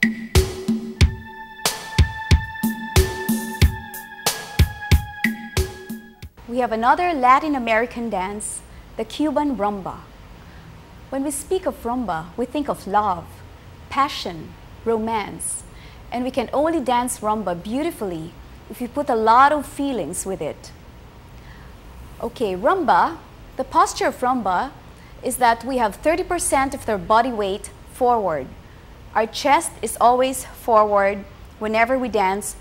We have another Latin American dance, the Cuban rumba. When we speak of rumba, we think of love, passion, romance, and we can only dance rumba beautifully if we put a lot of feelings with it. Okay, rumba, the posture of rumba is that we have 30% of their body weight forward. Our chest is always forward whenever we dance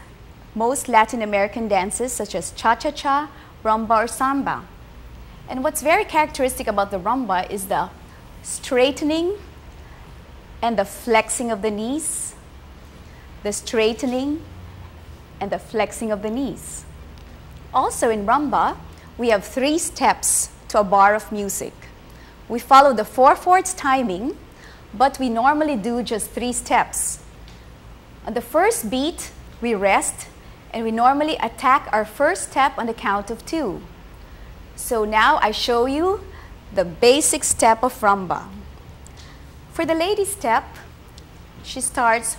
most Latin American dances such as cha-cha-cha, rumba, or samba. And what's very characteristic about the rumba is the straightening and the flexing of the knees, the straightening and the flexing of the knees. Also in rumba, we have 3 steps to a bar of music. We follow the 4/4 timing, but we normally do just 3 steps. On the first beat, we rest, and we normally attack our first step on the count of 2. So now I show you the basic step of rumba. For the lady step, she starts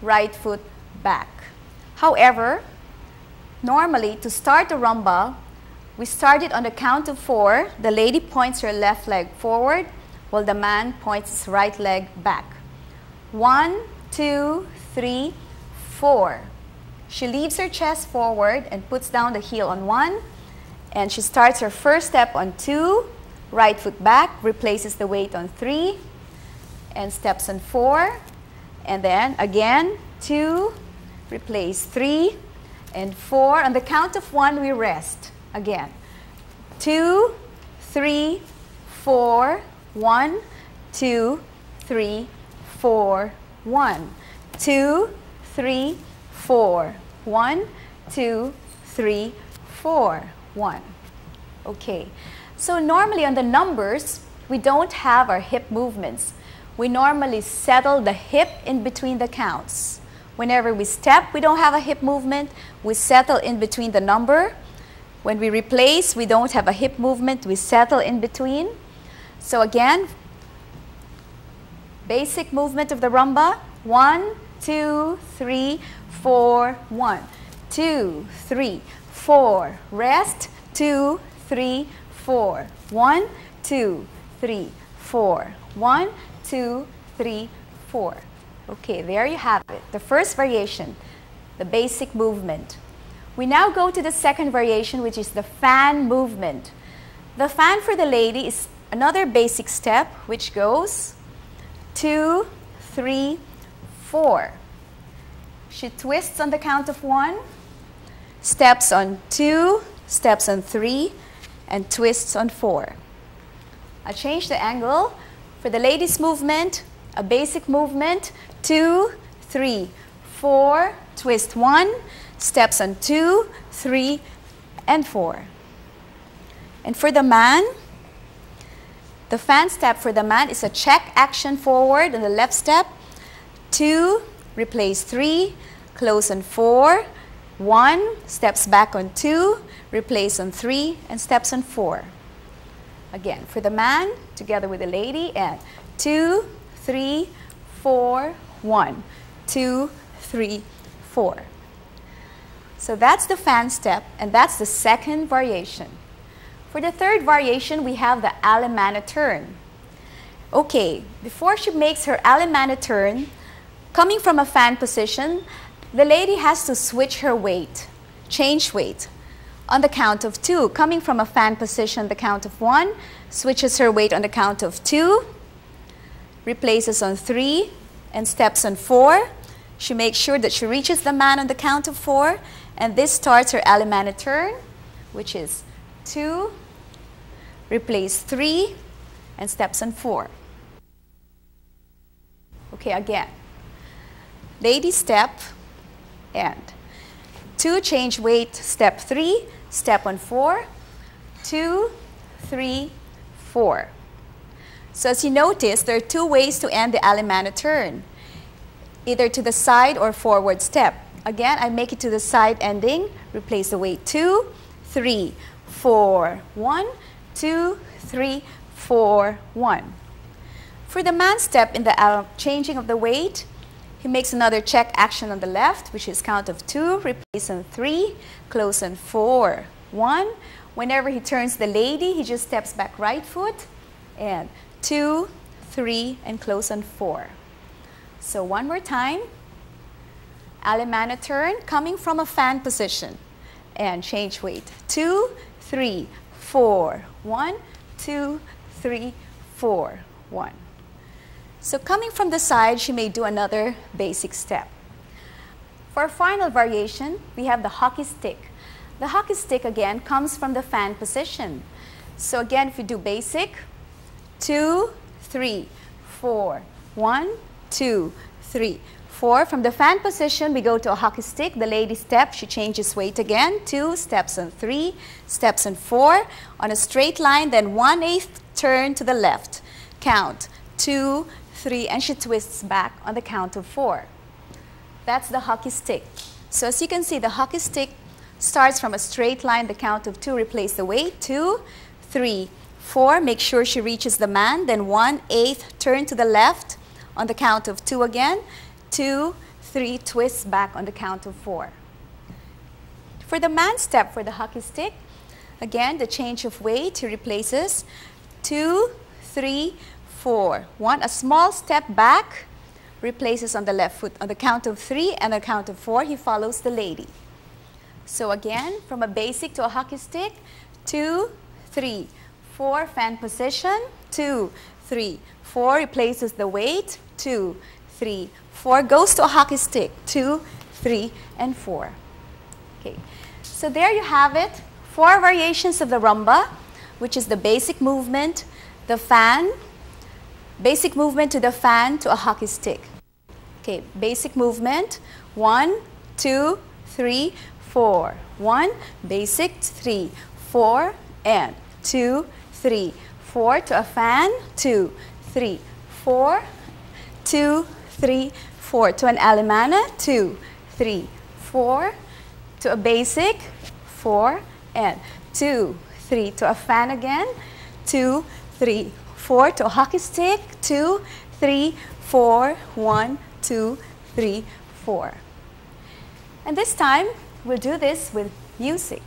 right foot back. However, normally to start the rumba, we start it on the count of 4. The lady points her left leg forward while the man points his right leg back. 1, 2, 3, 4. She leaves her chest forward and puts down the heel on 1, and she starts her first step on 2, right foot back, replaces the weight on 3, and steps on 4, and then again 2, replace 3, and 4. On the count of 1, we rest again. 2, 3, 4, 1, 2, 3, 4, 1, 2, 3, 4, 1, 2, 3, 4, 1. Okay, so normally on the numbers, we don't have our hip movements. We normally settle the hip in between the counts. Whenever we step, we don't have a hip movement. We settle in between the number. When we replace, we don't have a hip movement. We settle in between. So again, basic movement of the rumba. 1, 2, 3, 4, 1, 2, 3, 4. Rest. 2, 3, 4. 1, 2, 3, 4. 1, 2, 3, 4. Okay, there you have it. The first variation, the basic movement. We now go to the second variation, which is the fan movement. The fan for the lady is another basic step, which goes 2, 3, 4. She twists on the count of 1, steps on 2, steps on 3, and twists on 4. I change the angle. For the lady's movement, a basic movement, 2, 3, 4, twist 1, steps on 2, 3, and 4. And for the man, the fan step for the man is a check action forward on the left step, 2, replace 3, close on 4, 1, steps back on 2, replace on 3, and steps on 4. Again, for the man, together with the lady, and 2, 3, 4, 1, 2, 3, 4. So that's the fan step, and that's the second variation. For the third variation, we have the alemana turn. Okay, before she makes her alemana turn, coming from a fan position, the lady has to switch her weight, change weight. On the count of 2, coming from a fan position, the count of 1, switches her weight on the count of 2, replaces on 3, and steps on 4. She makes sure that she reaches the man on the count of 4, and this starts her alemana turn, which is 2, replace 3, and steps on 4. Okay, again. Lady step, and 2, change weight, step 3, step on 4, 2, 3, 4. So as you notice, there are 2 ways to end the alemana turn, either to the side or forward step. Again, I make it to the side ending, replace the weight 2, 3, 4, 1, 2, 3, 4, 1. For the man step in the changing of the weight, He makes another check action on the left, which is count of 2, replace on 3, close on 4, 1. Whenever he turns the lady, he just steps back right foot, and 2, 3, and close on 4. So one more time. Alemana turn, coming from a fan position, and change weight. 2, 3, 4, 1, 2, 3, 4, 1. So coming from the side, she may do another basic step. For our final variation, we have the hockey stick. The hockey stick again comes from the fan position. So again, if you do basic, 2, 3, 4, 1, 2, 3, 4. From the fan position, we go to a hockey stick. The lady steps, she changes weight again. 2, steps on 3, steps on 4. On a straight line, then 1/8 turn to the left. Count 2, 3, and she twists back on the count of 4. That's the hockey stick. So as you can see, the hockey stick starts from a straight line, the count of 2, replace the weight. 2, 3, 4, make sure she reaches the man, then 1/8 turn to the left on the count of 2 again. 2, 3, twist back on the count of 4. For the man step for the hockey stick, again, the change of weight, he replaces 2, 3, 4, 1. A small step back, replaces on the left foot. On the count of 3 and the count of 4, he follows the lady. So again, from a basic to a hockey stick, 2, 3, 4, fan position, 2, 3, 4, replaces the weight, 2, 3, 4, goes to a hockey stick, 2, 3, and 4. Okay, so there you have it, 4 variations of the rumba, which is the basic movement, the fan, basic movement to the fan to a hockey stick. Okay, basic movement, 1, 2, 3, 4, 1, basic, 3, 4, and 2, 3, 4 to a fan, 2, 3, 4, 2, 3, 4 to an alemana, 2, 3, 4 to a basic, 4, and 2, 3 to a fan again, 2, 3, 4 to a hockey stick, 2, 3, 4, 1, 2, 3, 4. And this time, we'll do this with music.